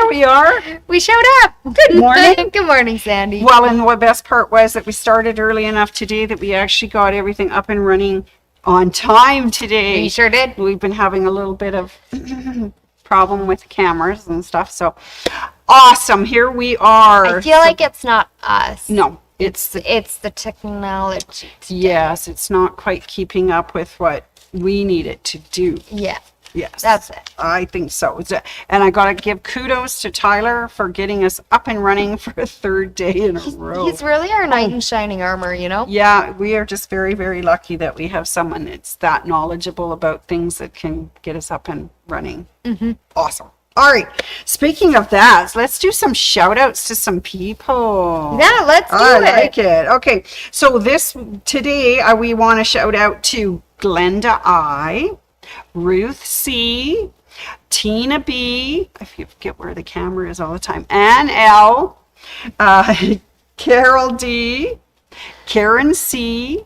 there we are. We showed up. Good morning. Good morning, Sandy. Well, and the best part was that we started early enough today that we actually got everything up and running on time today. We sure did. We've been having a little bit of problem with cameras and stuff. So awesome. Here we are. I feel like it's not us. No, it's the technology. yes, it's not quite keeping up with what we need it to do. Yeah. Yes. That's it. I think so. And I got to give kudos to Tyler for getting us up and running for a third day in a row. He's really our knight in shining armor, you know? Yeah, we are just very, very lucky that we have someone that's that knowledgeable about things that can get us up and running. Mm-hmm. Awesome. All right. Speaking of that, let's do some shout outs to some people. Yeah, let's do it. I like it. Okay. So today we want to shout out to Glenda I, Ruth C, Tina B, I forget where the camera is all the time, Ann L, Carol D, Karen C,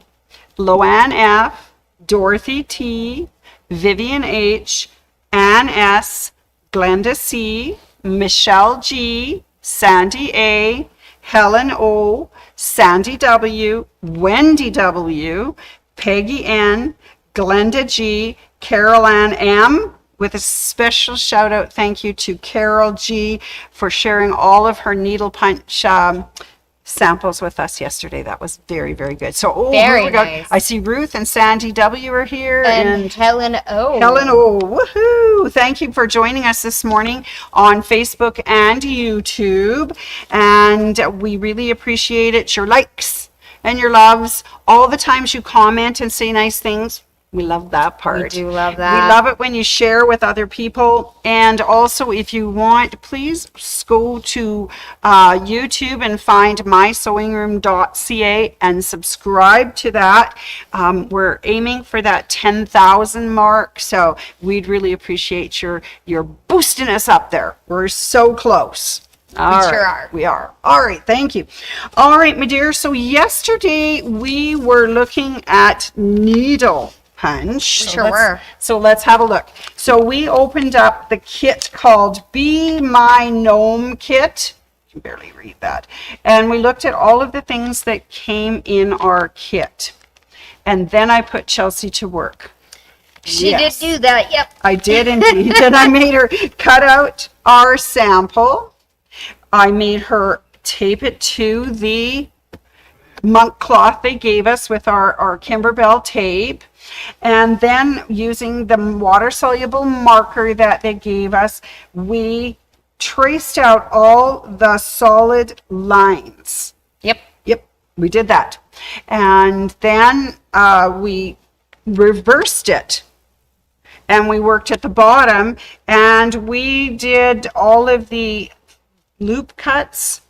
Loanne F, Dorothy T, Vivian H, Ann S, Glenda C, Michelle G, Sandy A, Helen O, Sandy W, Wendy W, Peggy N, Glenda G, Carol Ann M, with a special shout out thank you to Carol G for sharing all of her needle punch samples with us yesterday. That was very, very good. So, very nice. I see Ruth and Sandy W are here. And Helen O. Helen O. Woohoo! Thank you for joining us this morning on Facebook and YouTube. And we really appreciate it. Your likes and your loves, all the times you comment and say nice things. We love that part. We do love that. We love it when you share with other people. And also, if you want, please go to YouTube and find mysewingroom.ca and subscribe to that. We're aiming for that 10,000 mark. So we'd really appreciate your boosting us up there. We're so close. Sure are. We are. All right. Thank you. All right, my dear. So yesterday we were looking at needle punch. We sure were. So let's have a look. So we opened up the kit called Be My Gnome Kit. You can barely read that. And we looked at all of the things that came in our kit. And then I put Chelsea to work. She did do that. Yep. I did indeed. And I made her cut out our sample. I made her tape it to the monk cloth they gave us with our Kimberbell tape. And then using the water-soluble marker that they gave us, we traced out all the solid lines. Yep. Yep, we did that. And then we reversed it. And we worked at the bottom. And we did all of the loop cuts,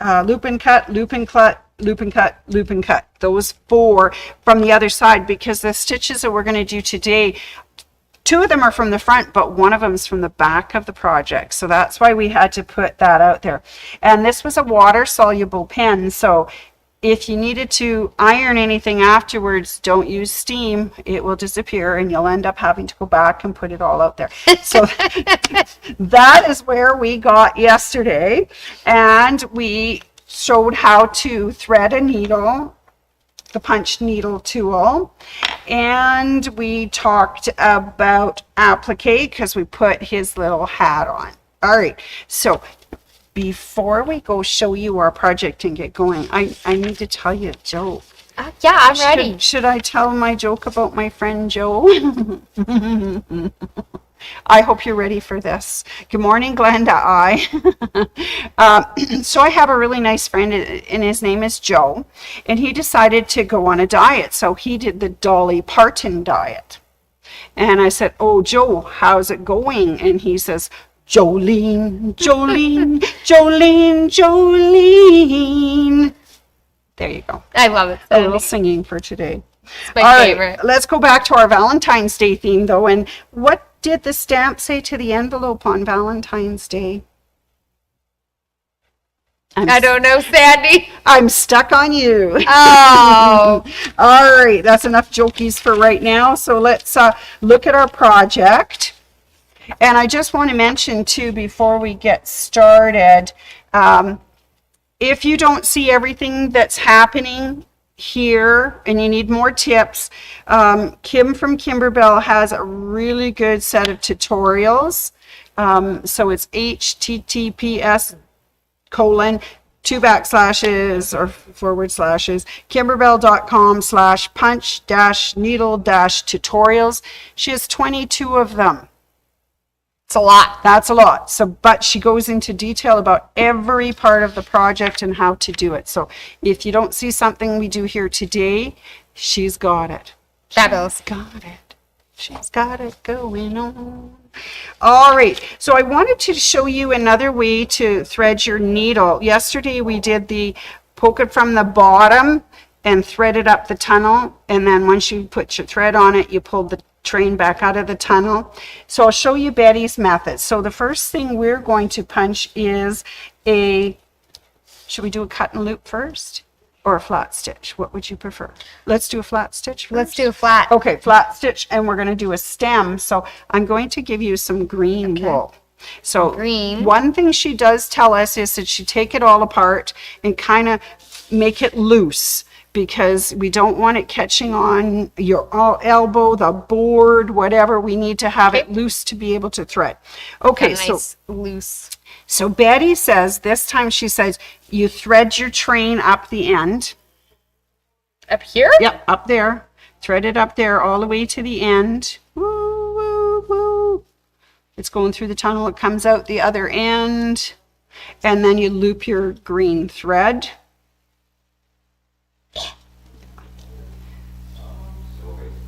loop and cut, loop and cut, loop and cut, loop and cut. Those 4 from the other side, because the stitches that we're going to do today, 2 of them are from the front, but 1 of them is from the back of the project. So that's why we had to put that out there. And this was a water-soluble pen, so if you needed to iron anything afterwards, don't use steam. It will disappear and you'll end up having to go back and put it all out there. So that is where we got yesterday. And we showed how to thread a needle, the punch needle tool. And we talked about applique because we put his little hat on. All right. So before we go show you our project and get going, I need to tell you a joke. Yeah, I'm ready. Should I tell my joke about my friend Joe? I hope you're ready for this. Good morning, Glenda. So I have a really nice friend, and his name is Joe, and he decided to go on a diet. So he did the Dolly Parton diet. And I said, "Oh, Joe, how's it going?" And he says, "Jolene, Jolene, Jolene, Jolene." There you go. I love it. A little singing for today. It's my favorite. Right, let's go back to our Valentine's Day theme, though. And what did the stamp say to the envelope on Valentine's Day? I don't know, Sandy. I'm stuck on you. Oh. All right, that's enough jokies for right now. So let's look at our project. And I just want to mention too, before we get started, if you don't see everything that's happening here and you need more tips, Kim from Kimberbell has a really good set of tutorials. So it's https:// kimberbell.com/punch-needle-tutorials. She has 22 of them. It's a lot. That's a lot. So, but she goes into detail about every part of the project and how to do it. So if you don't see something we do here today, she's got it. Fabulous. Got it. She's got it going on. All right. So I wanted to show you another way to thread your needle. Yesterday we did the poke it from the bottom and thread it up the tunnel. And then once you put your thread on it, you pull the train back out of the tunnel. So I'll show you Betty's method. So the first thing we're going to punch is should we do a cut and loop first or a flat stitch? What would you prefer? Let's do a flat stitch first. Let's do a flat. Okay, flat stitch, and we're going to do a stem. So I'm going to give you some green wool. So Green. one thing she does tell us is that she take it all apart and kind of make it loose, because we don't want it catching on your elbow, the board, whatever. We need to have it loose to be able to thread. Okay, Nice, loose. so Betty says, this time she says, you thread your train up the end. Up here? Yep, up there. Thread it up there all the way to the end. Woo, woo, woo. It's going through the tunnel. It comes out the other end. And then you loop your green thread.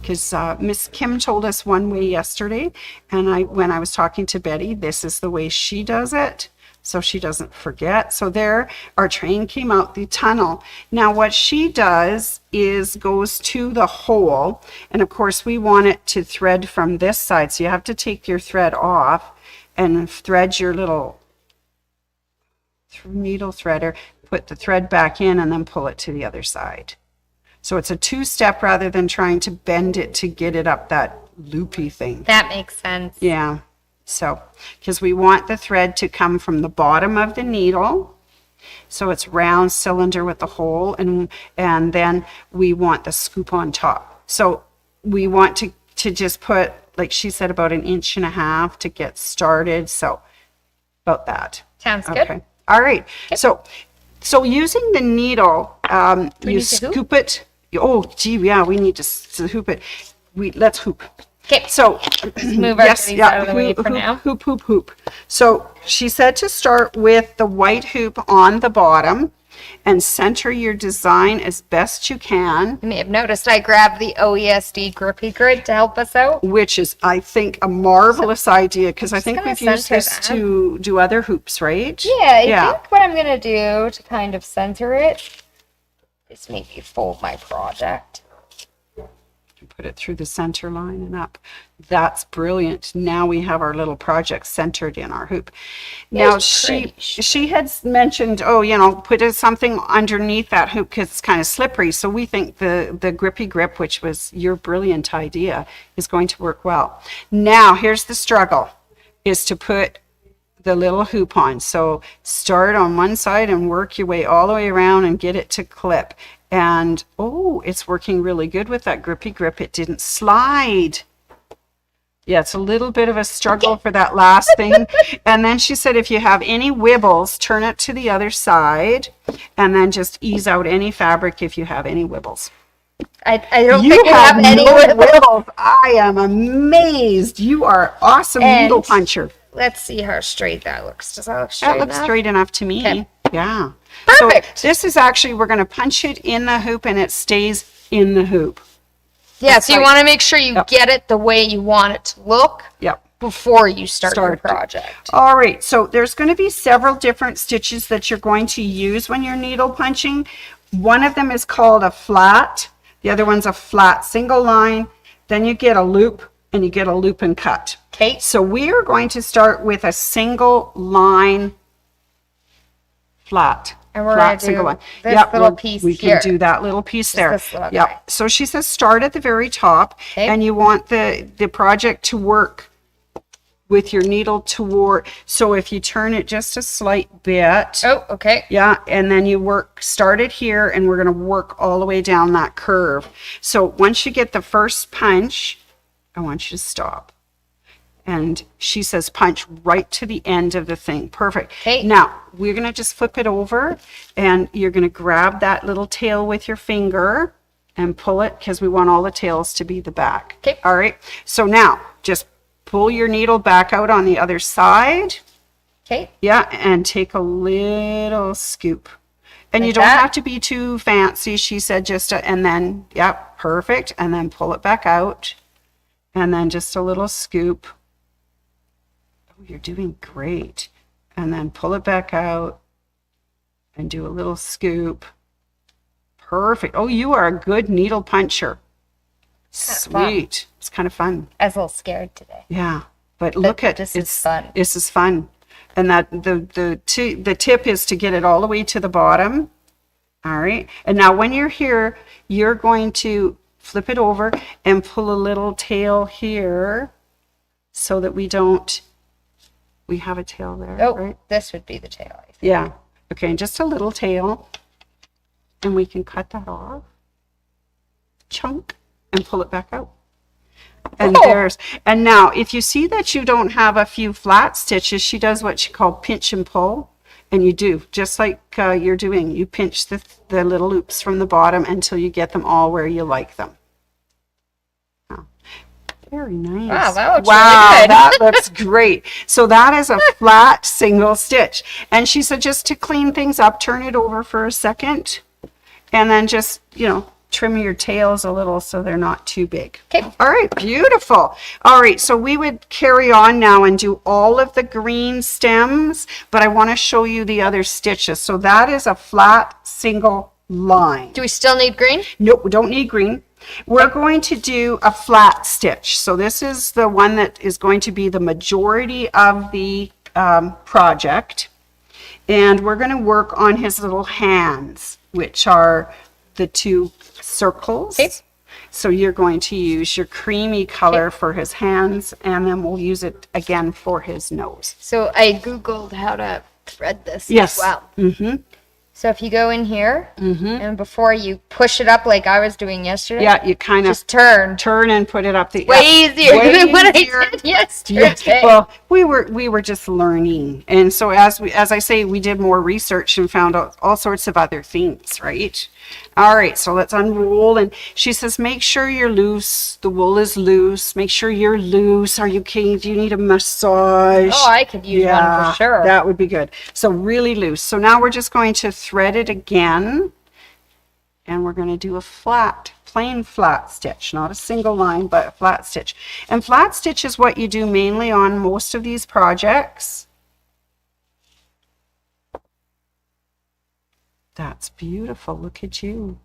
Because Miss Kim told us one way yesterday, and when I was talking to Betty, this is the way she does it, so she doesn't forget. So there, our train came out the tunnel. Now what she does is goes to the hole, and of course we want it to thread from this side, so you have to take your thread off and thread your little needle threader, put the thread back in, and then pull it to the other side. So it's a two-step rather than trying to bend it to get it up that loopy thing. That makes sense. Yeah. So, because we want the thread to come from the bottom of the needle. So it's round cylinder with the hole, and then we want the scoop on top. So we want to just put, like she said, about 1.5 inches to get started. So about that. Sounds good. Okay. All right. So using the needle, you need to hoop? scoop it. Oh, gee, yeah, we need to hoop it. Let's hoop. Okay. So, Move our goodies out of the way for now. Hoop, hoop, hoop. So she said to start with the white hoop on the bottom and center your design as best you can. You may have noticed I grabbed the OESD grippy grid to help us out. Which is, I think, a marvelous idea, because I think gonna we've used center this that. to do other hoops, right? Yeah, I think what I'm going to do to kind of center it is maybe fold my project. Put it through the center line and up. That's brilliant. Now we have our little project centered in our hoop. Now It's pretty. she had mentioned, put something underneath that hoop because it's kind of slippery. So we think the grippy grip, which was your brilliant idea, is going to work well. Now here's the struggle, is to put the little hoop on. So start on one side and work your way all the way around and get it to clip. And it's working really good with that grippy grip. It didn't slide. Yeah, it's a little bit of a struggle for that last thing. And then she said, if you have any wibbles, turn it to the other side and then just ease out any fabric if you have any wibbles. I don't think you have any wibbles. I am amazed. You are awesome needle puncher. Let's see how straight that looks. Does that look straight That looks enough? straight enough to me. Okay. Yeah. Perfect. So this is actually, we're going to punch it in the hoop and it stays in the hoop. Yeah, so you want to make sure you get it the way you want it to look before you start your project. All right, so there's going to be several different stitches that you're going to use when you're needle punching. One of them is called a flat. The other one's a flat single line. Then you get a loop and you get a loop and cut. Okay. So we are going to start with a single line flat. And we're going to do this little piece we here. can do that little piece there. This little guy. So she says start at the very top, and you want the project to work with your needle toward, so if you turn it just a slight bit. Oh, okay. Yeah, and then you start it here, and we're going to work all the way down that curve. So once you get the first punch, I want you to stop. And she says punch right to the end of the thing. Perfect. Okay. Now, we're going to just flip it over, and you're going to grab that little tail with your finger and pull it, because we want all the tails to be the back. Okay. All right. So now, just pull your needle back out on the other side. Okay. Yeah, and take a little scoop. And Like you don't that? have to be too fancy. She said just and then, yep, perfect. And then pull it back out. And then just a little scoop. Oh, you're doing great. And then pull it back out and do a little scoop. Perfect. Oh, you are a good needle puncher. Sweet. It's kind of fun. I was a little scared today. Yeah. But look at this is fun. This is fun. And that the tip is to get it all the way to the bottom. All right. And now when you're here, you're going to flip it over and pull a little tail here so that we have a tail there. Oh, right? This would be the tail, I think. Yeah. Okay. And just a little tail. And we can cut that off. Chunk. And pull it back out. And and now if you see that you don't have a few flat stitches, she does what she called pinch and pull, and you do just like you're doing. You pinch the little loops from the bottom until you get them all where you like them. Oh, very nice. Wow, that looks wow, really good. that looks great. So that is a flat single stitch, and she said just to clean things up, turn it over for a second, and then just trim your tails a little so they're not too big. Okay. All right, beautiful. All right, so we would carry on now and do all of the green stems, but I want to show you the other stitches. So that is a flat single line. Do we still need green? Nope, we don't need green. We're going to do a flat stitch. So this is the one that is going to be the majority of the project. And we're going to work on his little hands, which are the two circles. Okay. So you're going to use your creamy color for his hands, and then we'll use it again for his nose. So I Googled how to thread this Yes. as well. Mm-hmm. So if you go in here, and before you push it up like I was doing yesterday, Yeah, you kind of just turn. and put it up the Way easier way than what easier. I did yesterday. Yeah. Well, we were just learning, and so as I say, we did more research and found out all sorts of other things, right? All right, so let's unroll, and she says, make sure you're loose. The wool is loose. Make sure you're loose. Are you okay? Do you need a massage? Oh, I could use one for sure. That would be good. So really loose. So now we're just going to thread it again, and we're going to do a plain flat stitch, not a single line, but a flat stitch. And flat stitch is what you do mainly on most of these projects. That's beautiful. Look at you.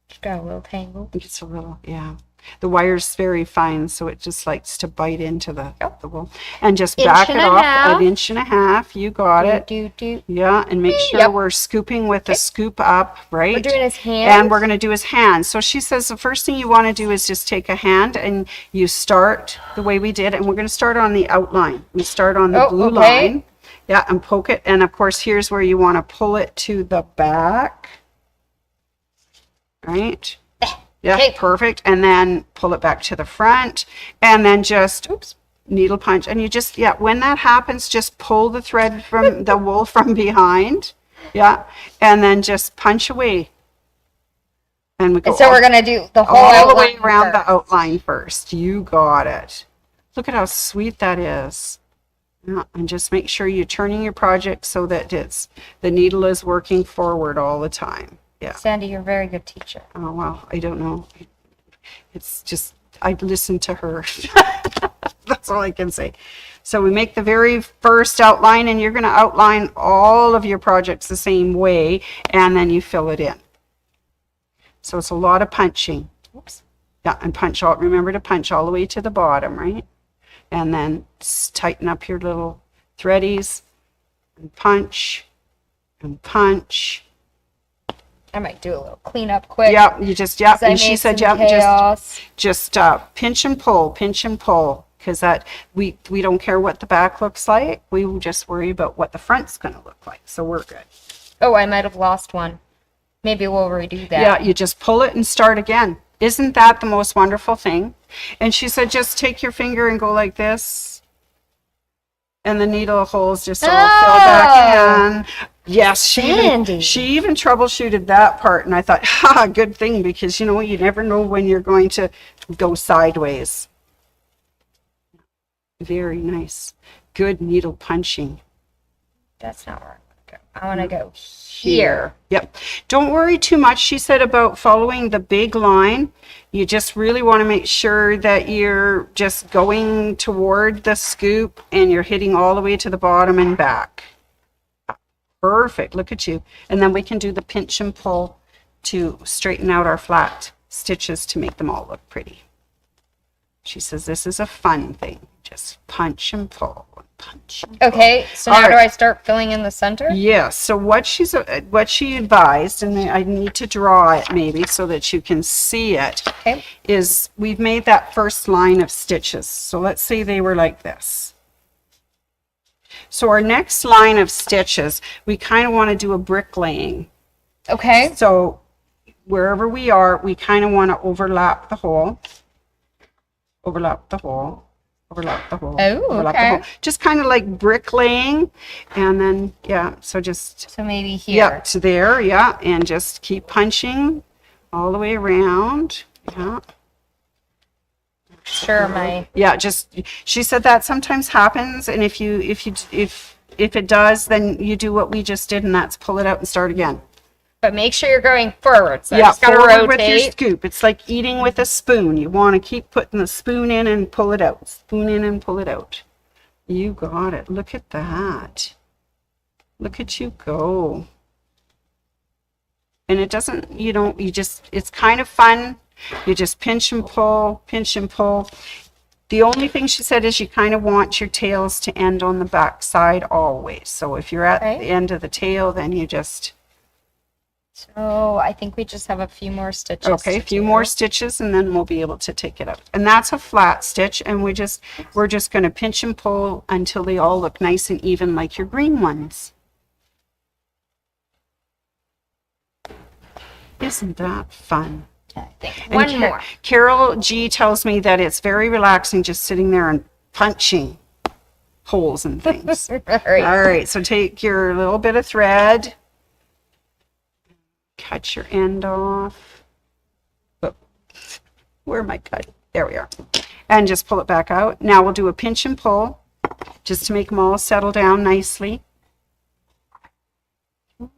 Just got a little tangle. It's a little, yeah. The wire's very fine, so it just likes to bite into the wool. And just back it off an inch and a half. You got it. Yeah, and make sure we're scooping with the scoop up, right? We're doing his hands. And we're going to do his hands. So she says the first thing you want to do is just take a hand and you start the way we did. And we're going to start on the outline. We start on the blue line. Yeah, and poke it. And of course, here's where you want to pull it to the back. Right? Yeah, perfect. And then pull it back to the front. And then just, needle punch. And you just, when that happens, just pull the thread from the wool from behind. Yeah. And then just punch away. And we go so we're going to do the whole all the way around the outline first. You got it. Look at how sweet that is. Yeah, and just make sure you're turning your project so that the needle is working forward all the time. Yeah. Sandy, you're a very good teacher. Oh, well, I don't know. It's just, I listen to her. That's all I can say. So we make the very first outline, and you're going to outline all of your projects the same way, and then you fill it in. So it's a lot of punching. Oops. Yeah, and remember to punch all the way to the bottom, right? And then tighten up your little threadies and punch and punch. I might do a little cleanup quick. Yeah, you just, and she said, just pinch and pull, because that we don't care what the back looks like. We just worry about what the front's going to look like. So we're good. Oh, I might have lost one. Maybe we'll redo that. Yeah, you just pull it and start again. Isn't that the most wonderful thing? And she said, just take your finger and go like this. And the needle holes just all fill back in. Yes, she even troubleshooted that part. And I thought, good thing, because, you never know when you're going to go sideways. Very nice. Good needle punching. That's not right. I want to go here. Yep. Don't worry too much, she said, about following the big line. You just really want to make sure that you're just going toward the scoop and you're hitting all the way to the bottom and back. Perfect. Look at you. And then we can do the pinch and pull to straighten out our flat stitches to make them all look pretty. She says this is a fun thing. Just punch and pull. Punch. Okay, so now do I start filling in the center? Yes. So what she advised, and I need to draw it maybe so that you can see it, is we've made that first line of stitches. So let's say they were like this. So our next line of stitches, we kind of want to do a bricklaying. Okay. So wherever we are, we kind of want to overlap the hole. Overlap the hole. Overlap the hole. Oh, overlap okay. the hole. Just kind of like bricklaying, and then so maybe here. Yeah, to there, and just keep punching all the way around. Yeah. Sure, she said that sometimes happens, and if it does, then you do what we just did, and that's pull it out and start again. But make sure you're going forward. So I just gotta rotate with your scoop. It's like eating with a spoon. You want to keep putting the spoon in and pull it out. Spoon in and pull it out. You got it. Look at that. Look at you go. And it doesn't, it's kind of fun. You just pinch and pull, pinch and pull. The only thing she said is you kind of want your tails to end on the back side always. So if you're at the end of the tail, then you just... So I think we just have a few more stitches. Okay, a few more stitches, and then we'll be able to take it out. And that's a flat stitch, and we're just going to pinch and pull until they all look nice and even like your green ones. Isn't that fun? I think one more. Carol G tells me that it's very relaxing just sitting there and punching holes and things. All right, so take your little bit of thread. Cut your end off. Where am I cut? There we are. And just pull it back out. Now we'll do a pinch and pull just to make them all settle down nicely. Oh,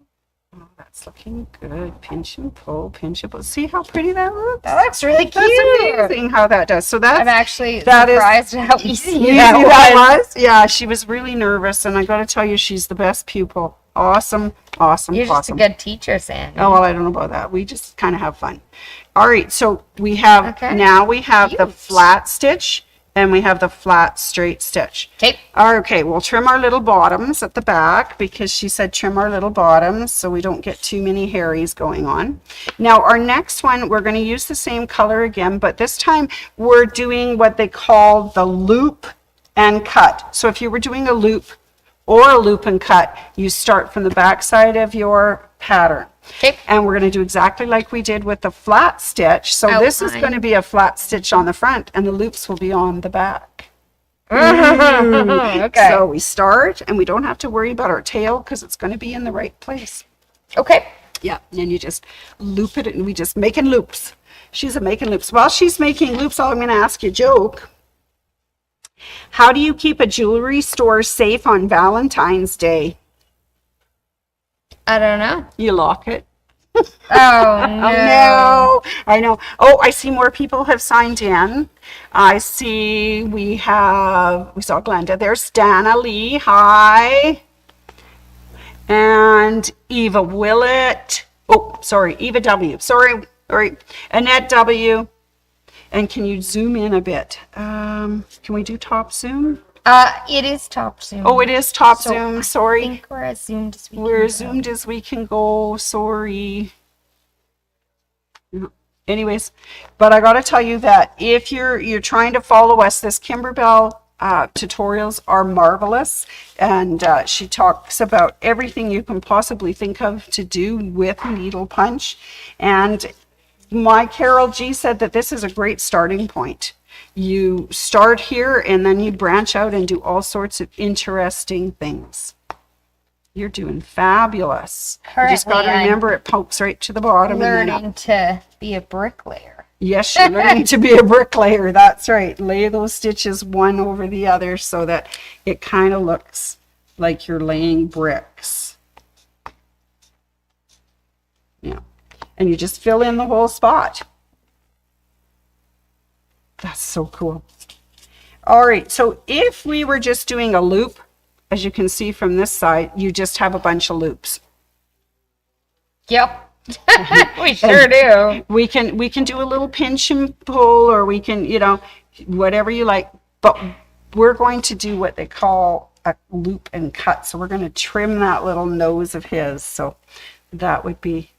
that's looking good. Pinch and pull, pinch and pull. See how pretty that looks? That looks really cute. That's amazing how that does. So that's... I'm actually surprised at how easy that was. Yeah, she was really nervous, and I got to tell you, she's the best pupil. Awesome. You're just a good teacher, Sandy. Oh, well, I don't know about that. We just kind of have fun. All right, so we have, now we have the flat stitch, and we have the flat straight stitch. Okay, we'll trim our little bottoms at the back, because she said trim our little bottoms so we don't get too many hairies going on. Now, our next one, we're going to use the same color again, but this time we're doing what they call the loop and cut. So if you were doing a loop or a loop and cut, you start from the back side of your pattern. And we're going to do exactly like we did with the flat stitch. So this is going to be a flat stitch on the front, and the loops will be on the back. So we start, and we don't have to worry about our tail because it's going to be in the right place. Yeah, and you just loop it, and we just making loops. She's a making loops. While she's making loops, I'm going to ask you a joke. How do you keep a jewelry store safe on Valentine's Day? I don't know. You lock it. Oh, no. Oh, no. I know. Oh, I see more people have signed in. I see we saw Glenda. There's Dana Lee. Hi. And Eva Willett. Oh, sorry. Eva W. Sorry. Annette W. And can you zoom in a bit? Can we do top zoom? It is top zoom. Oh, it is top zoom. Sorry. I think we're as zoomed as we can We're zoomed as we can go. Sorry. anyways, but I got to tell you that if you're trying to follow us, this Kimberbell tutorials are marvelous, and she talks about everything you can possibly think of to do with needle punch. And my Carol G said that this is a great starting point. You start here and then you branch out and do all sorts of interesting things. You're doing fabulous. Currently, you just got to remember it pokes right to the bottom. Learning to be a bricklayer. Yes, you're learning to be a bricklayer. That's right. Lay those stitches one over the other so that it kind of looks like you're laying bricks. Yeah. And you just fill in the whole spot. That's so cool. All right. So if we were just doing a loop, as you can see from this side, you just have a bunch of loops. Yep. We sure do. We can do a little pinch and pull, or we can, whatever you like. But we're going to do what they call a loop and cut. So we're going to trim that little nose of his. So that would be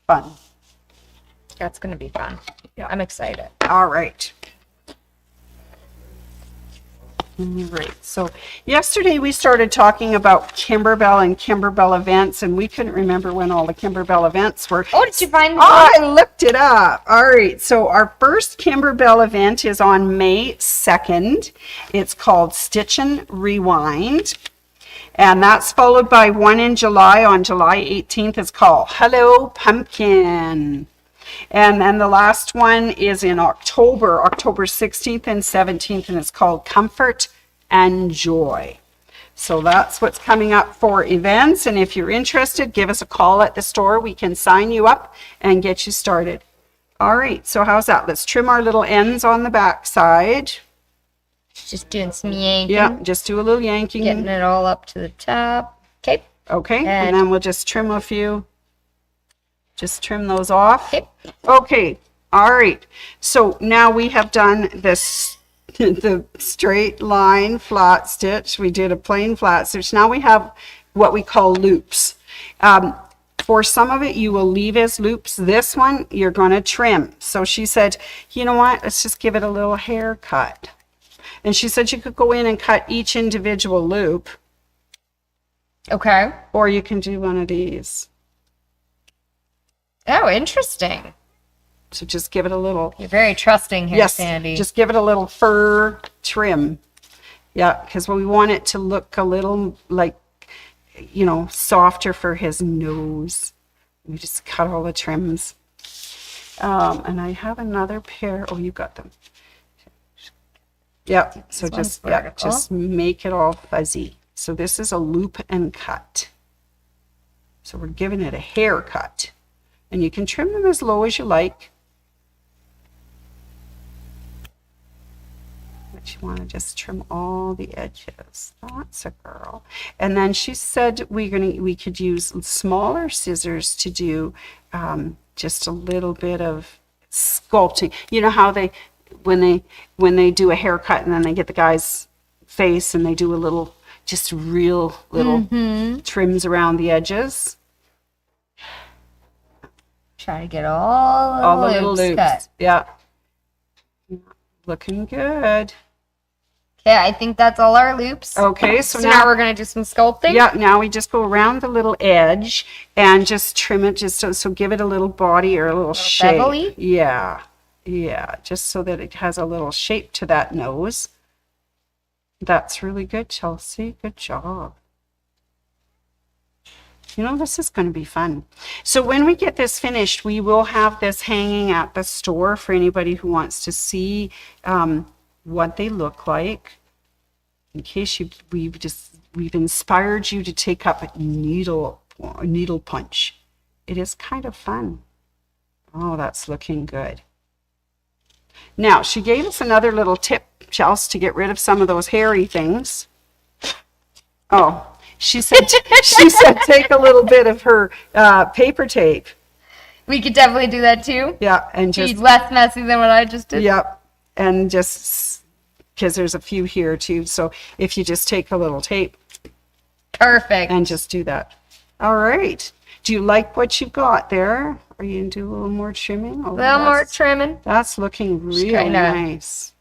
fun. That's going to be fun. Yeah, I'm excited. All right. Right. So yesterday we started talking about Kimberbell and Kimberbell events, and we couldn't remember when all the Kimberbell events were. Oh, did you find them? I looked it up. All right. So our first Kimberbell event is on May 2nd. It's called Stitch and Rewind. And that's followed by one in July. On July 18th is called Hello Pumpkin. And then the last one is in October 16th and 17th, and it's called Comfort and Joy. So that's what's coming up for events. And if you're interested, give us a call at the store. We can sign you up and get you started. All right, so how's that? Let's trim our little ends on the back side. Just doing some yanking. Yeah, just do a little yanking. Getting it all up to the top. Okay. Okay, and then we'll just trim a few. Just trim those off. Okay. Okay. All right. So now we have done this, the straight line flat stitch. We did a plain flat stitch. Now we have what we call loops. For some of it, you will leave as loops. This one, you're going to trim. So she said, you know what? Let's just give it a little haircut. And she said you could go in and cut each individual loop. Okay. Or you can do one of these. Oh, interesting. So just give it a little. You're very trusting here, yes, Sandy. Just give it a little fur trim. Yeah, because we want it to look a little like, softer for his nose. We just cut all the trims. And I have another pair. Oh, you got them. Yeah, so just make it all fuzzy. So this is a loop and cut. So we're giving it a haircut. And you can trim them as low as you like. But you want to just trim all the edges. That's a girl. And then she said we could use smaller scissors to do just a little bit of sculpting. You know how when they do a haircut and then they get the guy's face and they do a little, just real little trims around the edges. Try to get all the little loops cut. Yeah. Looking good. Okay, I think that's all our loops. Okay, so now we're going to do some sculpting. Yeah, now we just go around the little edge and just trim it, just so give it a little body or a little shape. Bevelly? Yeah, just so that it has a little shape to that nose. That's really good, Chelsea. Good job. This is going to be fun. So when we get this finished, we will have this hanging at the store for anybody who wants to see what they look like. In case we've inspired you to take up needle punch. It is kind of fun. Oh, that's looking good. Now, she gave us another little tip, Chelsea, to get rid of some of those hairy things. Oh. She said take a little bit of her paper tape. We could definitely do that too. Yeah, and just less messy than what I just did. Yep, and just because there's a few here too. So if you just take a little tape, perfect, and just do that. All right. Do you like what you've got there? Are you going to do a little more trimming? Oh, A little more trimming. That's looking real nice.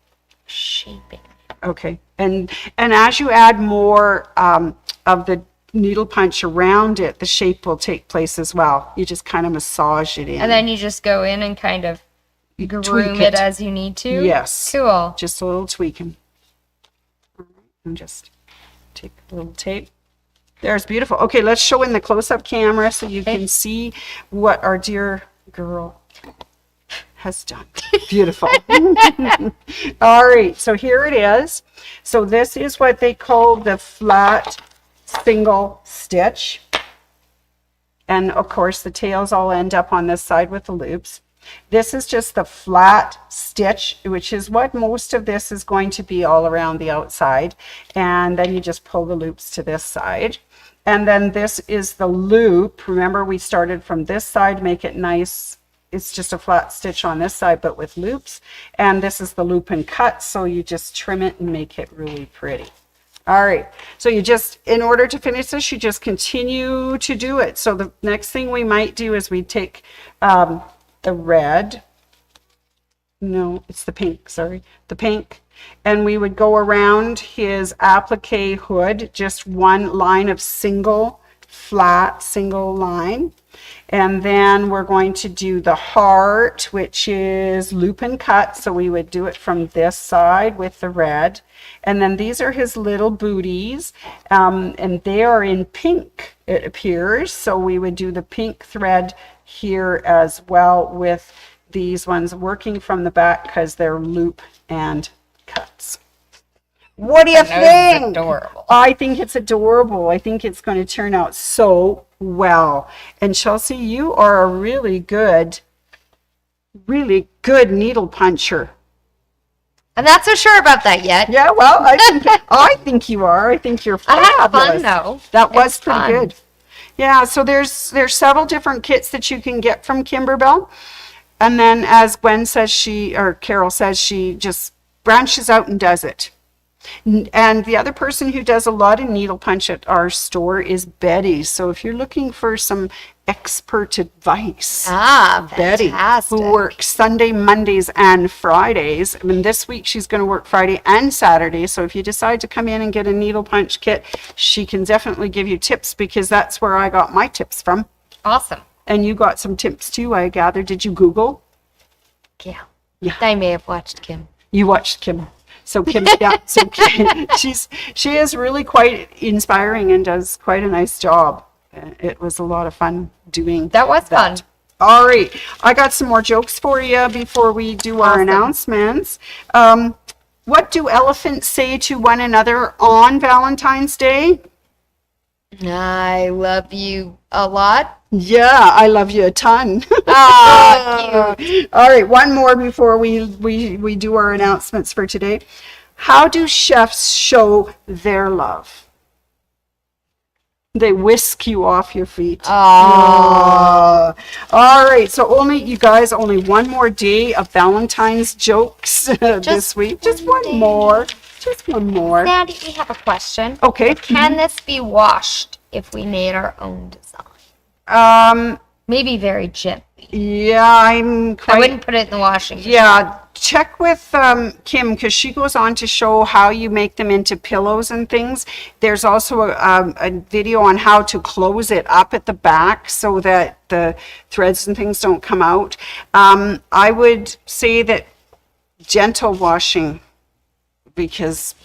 Shaping. Okay. And as you add more of the needle punch around it, the shape will take place as well. You just kind of massage it in. And then you just go in and kind of groom it as you need to? Yes. Cool. Just a little tweaking. All right. And just take a little tape. There's beautiful. Okay, let's show in the close-up camera so you can see what our dear girl has done. Beautiful. All right, so here it is. So this is what they call the flat single stitch. And of course the tails all end up on this side with the loops. This is just the flat stitch, which is what most of this is going to be all around the outside. And then you just pull the loops to this side. And then this is the loop. Remember, we started from this side, make it nice. It's just a flat stitch on this side, but with loops. And this is the loop and cut, so you just trim it and make it really pretty. All right, so you just, in order to finish this, you just continue to do it. So the next thing we might do is we take the red, no, it's the pink, sorry, the pink, and we would go around his applique hood, just one line of flat single line. And then we're going to do the heart, which is loop and cut. So we would do it from this side with the red. And then these are his little booties, and they are in pink, it appears. So we would do the pink thread here as well with these ones working from the back because they're loop and cuts. What do you think? It's adorable. I think it's adorable. I think it's going to turn out so well. And Chelsea, you are a really good needle puncher. I'm not so sure about that yet. Yeah, well, I think you are. I think you're fabulous. I had fun though. That was pretty good. Yeah, so there's several different kits that you can get from Kimberbell. And then as Gwen says, Carol says, she just branches out and does it. And the other person who does a lot of needle punch at our store is Betty. So if you're looking for some expert advice, Betty, who works Sunday, Mondays, and Fridays. I mean, this week she's going to work Friday and Saturday. So if you decide to come in and get a needle punch kit, she can definitely give you tips, because that's where I got my tips from. Awesome. And you got some tips too, I gather. Did you Google? Yeah. I may have watched Kim. You watched Kim. So Kim, yeah, she is really quite inspiring and does quite a nice job. It was a lot of fun doing that. Was fun. All right, I got some more jokes for you before we do our announcements. What do elephants say to one another on Valentine's Day? I love you a lot. Yeah, I love you a ton. Oh, cute. All right, one more before we do our announcements for today. How do chefs show their love? They whisk you off your feet. Oh. All right, so only one more day of Valentine's jokes this week. Just one more. Just one more. Daddy, we have a question. Okay. Can this be washed if we made our own design? Maybe very gently. Yeah, I wouldn't put it in the washing machine. Yeah, check with Kim, because she goes on to show how you make them into pillows and things. There's also a video on how to close it up at the back so that the threads and things don't come out. I would say that gentle washing, because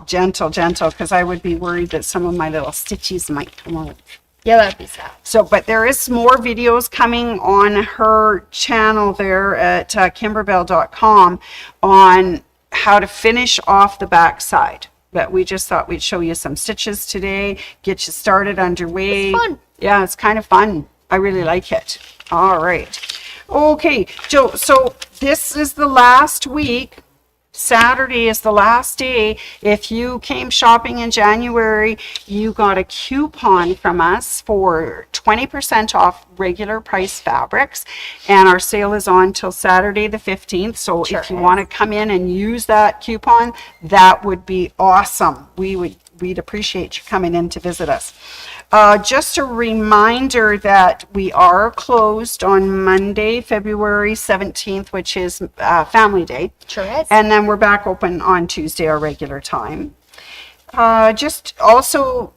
gentle, because I would be worried that some of my little stitches might come out. Yeah, that'd be sad. So, but there is more videos coming on her channel there at kimberbell.com on how to finish off the back side. But we just thought we'd show you some stitches today, get you started underway. It's fun. Yeah, it's kind of fun. I really like it. All right. Okay, Joe, so this is the last week. Saturday is the last day. If you came shopping in January, you got a coupon from us for 20% off regular price fabrics, and our sale is on till Saturday the 15th. So if you want to come in and use that coupon, that would be awesome. We we'd appreciate you coming in to visit us. Just a reminder that we are closed on Monday, February 17th, which is Family Day. Sure is. And then we're back open on Tuesday, our regular time. Just also,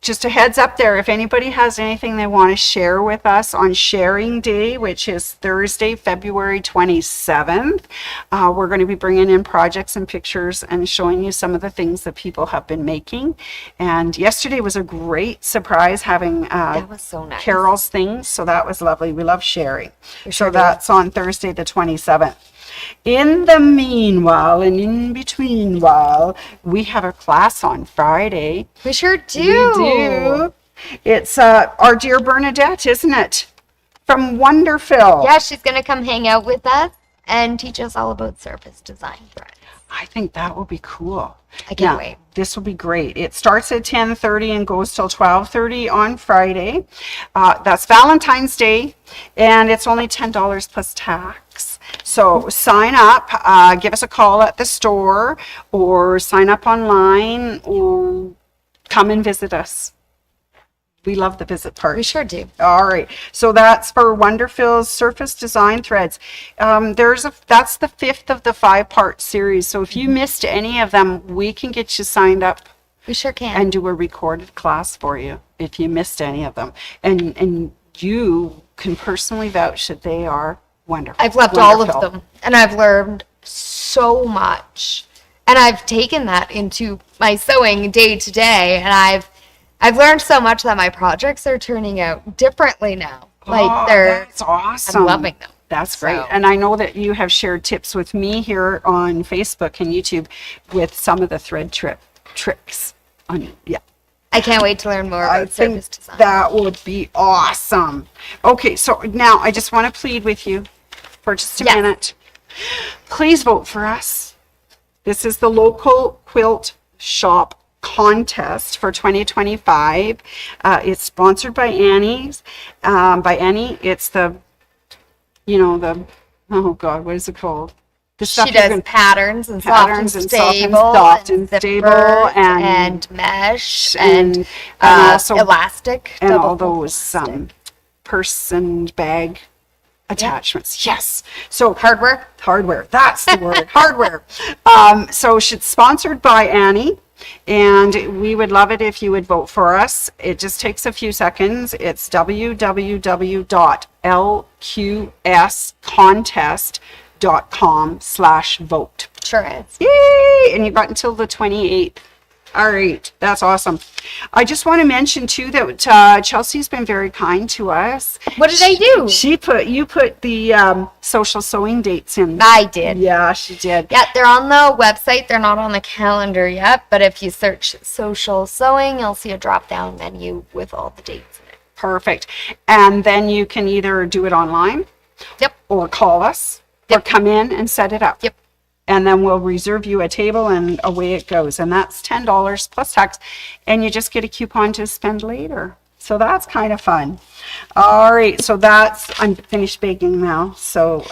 just a heads up there, if anybody has anything they want to share with us on Sharing Day, which is Thursday, February 27th, we're going to be bringing in projects and pictures and showing you some of the things that people have been making. And yesterday was a great surprise having that was so nice. Carol's things, so that was lovely. We love sharing. Sure that's on Thursday the 27th. In the meanwhile, and in between while, we have a class on Friday. We sure do. We do. It's our dear Bernadette, isn't it? From Wonderful. Yeah, she's going to come hang out with us and teach us all about surface design. I think that will be cool. I can't wait. This will be great. It starts at 10:30 and goes till 12:30 on Friday. That's Valentine's Day, and it's only $10 plus tax. So sign up, give us a call at the store, or sign up online, or come and visit us. We love the visit part. We sure do. All right. So that's for Wonderfil's Surface Design Threads. That's the 5th of the 5-part series. So if you missed any of them, we can get you signed up. We sure can. And do a recorded class for you if you missed any of them. And you can personally vouch that they are wonderful. I've loved all of them, and I've learned so much. And I've taken that into my sewing day to day, and I've learned so much that my projects are turning out differently now. That's awesome. I'm loving them. That's great. And I know that you have shared tips with me here on Facebook and YouTube with some of the thread tricks. I can't wait to learn more about surface design. That would be awesome. Okay, so now I just want to plead with you for just a minute. Please vote for us. This is the local quilt shop contest for 2025. It's sponsored by Annie. It's the, oh God, what is it called? She does patterns and soft and stable and mesh and also elastic and all those purse and bag attachments. Yes. So hardware. That's the word. Hardware. So it's sponsored by Annie. And we would love it if you would vote for us. It just takes a few seconds. It's www.lqscontest.com/vote. Sure is. Yay! And you've got until the 28th. All right, that's awesome. I just want to mention too that Chelsea's been very kind to us. What did I do? You put the social sewing dates in. I did. Yeah, she did. Yeah, they're on the website. They're not on the calendar yet, but if you search social sewing, you'll see a drop-down menu with all the dates in it. Perfect. And then you can either do it online. Yep. Or call us. Yep. Or come in and set it up. Yep. And then we'll reserve you a table and away it goes. And that's $10 plus tax. And you just get a coupon to spend later. So that's kind of fun. All right. So I'm finished baking now. So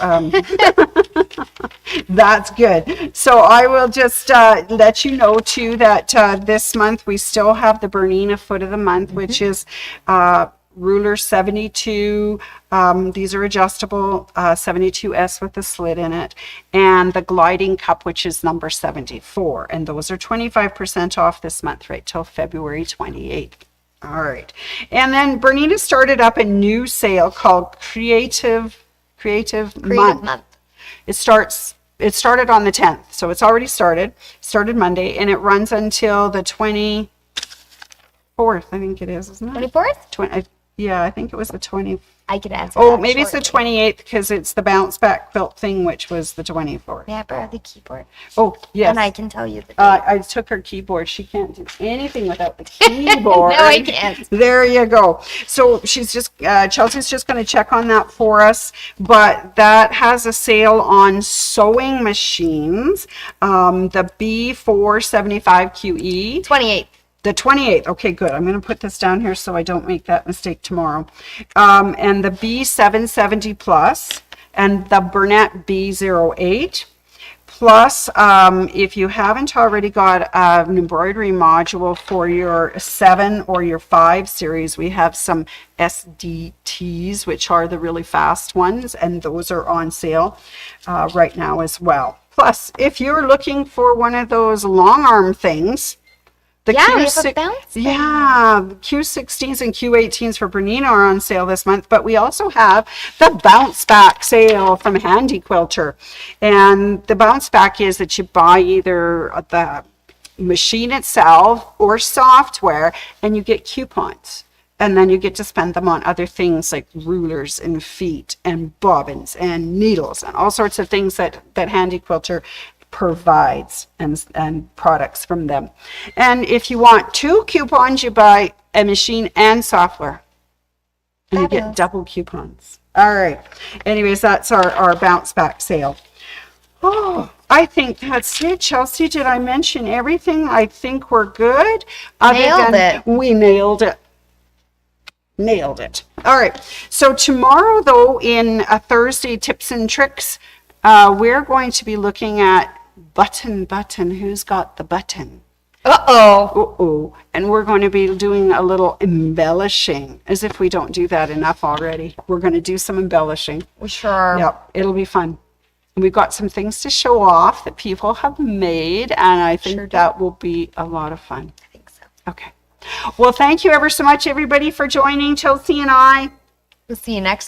that's good. So I will just let you know too that this month we still have the Bernina Foot of the Month, which is ruler 72. These are adjustable, 72S with a slit in it, and the gliding cup, which is number 74. And those are 25% off this month, right till February 28th. All right. And then Bernina started up a new sale called Creative Month. It started on the 10th, so it's already started Monday, and it runs until the 24th, I think it is, isn't it? 24th? Yeah, I think it was the 20th. I could answer. Oh, maybe it's the 28th because it's the bounce back quilt thing, which was the 24th. May I borrow the keyboard? Oh, yes. And I can tell you the date. I took her keyboard. She can't do anything without the keyboard. No, I can't. There you go. So Chelsea's just going to check on that for us. But that has a sale on sewing machines. The B475QE. 28th. The 28th. Okay, good. I'm going to put this down here so I don't make that mistake tomorrow. And the B770 Plus and the Burnett B08. Plus, if you haven't already got an embroidery module for your 7 or your 5 series, we have some SDTs, which are the really fast ones, and those are on sale right now as well. Plus, if you're looking for one of those long arm things, the We have a bounce back. yeah, Q16s and Q18s for Bernina are on sale this month, but we also have the bounce back sale from Handy Quilter. And the bounce back is that you buy either the machine itself or software and you get coupons. And then you get to spend them on other things like rulers and feet and bobbins and needles and all sorts of things that Handy Quilter provides and products from them. And if you want 2 coupons, you buy a machine and software. And you get double coupons. All right. Anyways, that's our bounce back sale. Oh, I think that's it. Chelsea, did I mention everything? I think we're good. Nailed it. We nailed it. Nailed it. All right. So tomorrow, though, in a Thursday tips and tricks, we're going to be looking at button. Who's got the button? Uh-oh. And we're going to be doing a little embellishing, as if we don't do that enough already. We're going to do some embellishing. We sure are. Yep, it'll be fun. And we've got some things to show off that people have made, and I think that will be a lot of fun. I think so. Okay. Well, thank you ever so much, everybody, for joining Chelsea and I. We'll see you next